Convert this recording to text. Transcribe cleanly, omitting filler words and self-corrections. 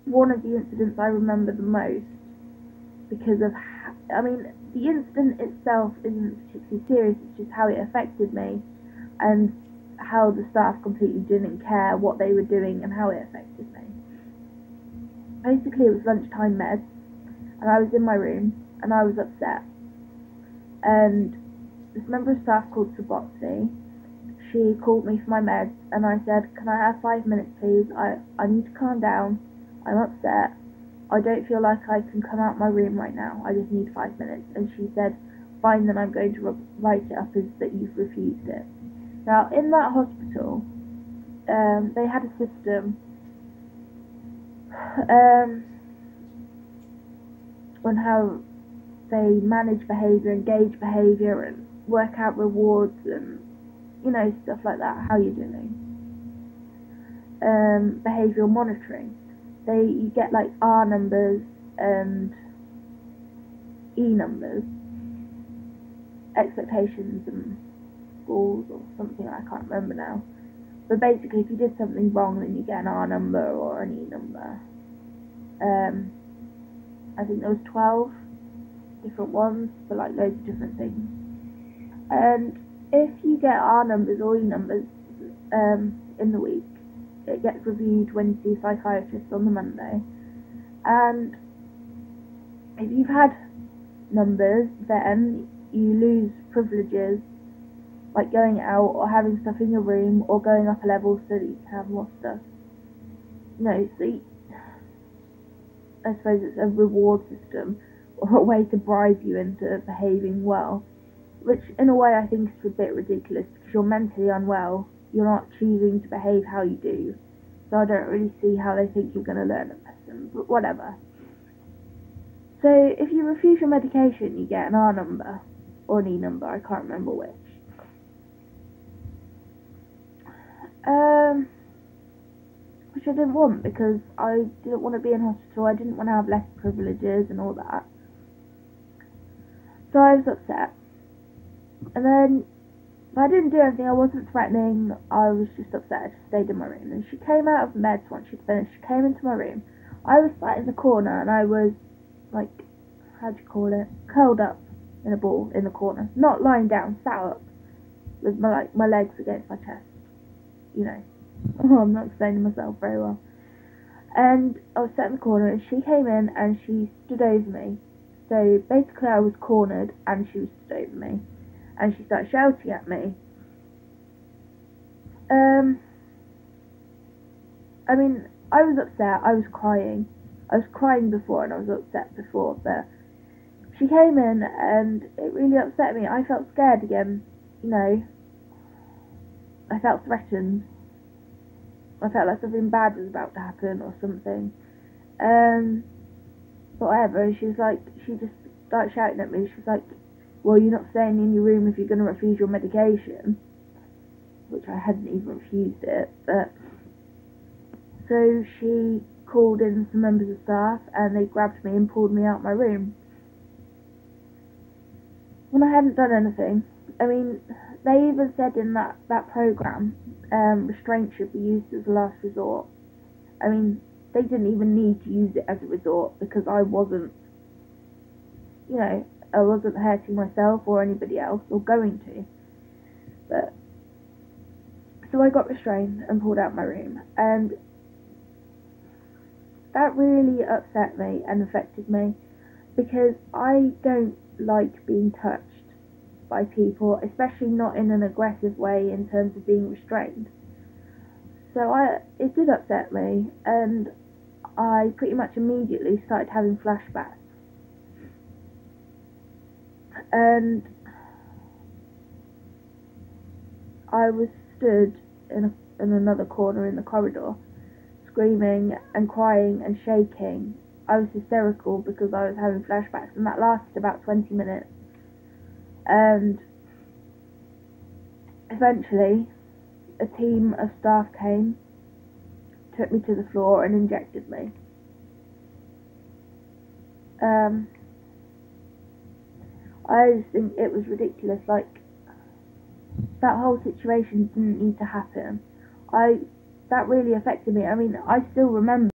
one of the incidents I remember the most because of, the incident itself isn't particularly serious, it's just how it affected me and how the staff completely didn't care what they were doing and how it affected me. Basically, it was lunchtime meds, and I was in my room, and I was upset. And this member of staff called Sabotsy, she called me for my meds, and I said, "Can I have 5 minutes, please? I need to calm down. I'm upset. I don't feel like I can come out my room right now. I just need 5 minutes." And she said, "Fine, then I'm going to write it up as that you've refused it." Now, in that hospital, they had a system on how they manage behaviour and gauge behaviour and work out rewards and, stuff like that, how you're doing. Behavioural monitoring. You get like R numbers and E numbers, expectations and goals or something, I can't remember now. But basically, if you did something wrong, then you get an R number or an E number. I think there was 12 different ones for like loads of different things. And if you get R numbers or E numbers in the week, it gets reviewed when you see a psychiatrist on the Monday. And if you've had numbers, then you lose privileges like going out or having stuff in your room or going up a level so that you can have more stuff. I suppose it's a reward system or a way to bribe you into behaving well, which in a way I think is a bit ridiculous because you're mentally unwell, you're not choosing to behave how you do, so I don't really see how they think you're going to learn a lesson, but whatever. So if you refuse your medication, you get an R number or an E number, I can't remember which. Which I didn't want because I didn't want to be in hospital, I didn't want to have less privileges and all that. So I was upset. And then, but I didn't do anything, I wasn't threatening, I was just upset, I just stayed in my room. And she came out of meds once she'd finished, she came into my room. I was sat in the corner and I was, like, curled up in a ball in the corner. Not lying down, sat up, with my legs against my chest. I'm not explaining myself very well. And I was sat in the corner and she came in and she stood over me. So basically I was cornered and she was stood over me. And she started shouting at me. I was upset, I was crying. I was crying before and I was upset before, but she came in and it really upset me. I felt scared again, I felt threatened. I felt like something bad was about to happen or something. But whatever, she just started shouting at me. She was like, "Well, you're not staying in your room if you're going to refuse your medication," which I hadn't even refused it. But so she called in some members of staff and they grabbed me and pulled me out my room when I hadn't done anything. They even said in that program, restraint should be used as a last resort. They didn't even need to use it as a resort because I wasn't hurting myself or anybody else or going to. But so I got restrained and pulled out my room, and that really upset me and affected me because I don't like being touched by people, especially not in an aggressive way in terms of being restrained. So it did upset me, and I pretty much immediately started having flashbacks. And I was stood in another corner in the corridor, screaming and crying and shaking. I was hysterical because I was having flashbacks, and that lasted about 20 minutes. And eventually, a team of staff came, took me to the floor and injected me. I just think it was ridiculous, like, that whole situation didn't need to happen. That really affected me. I still remember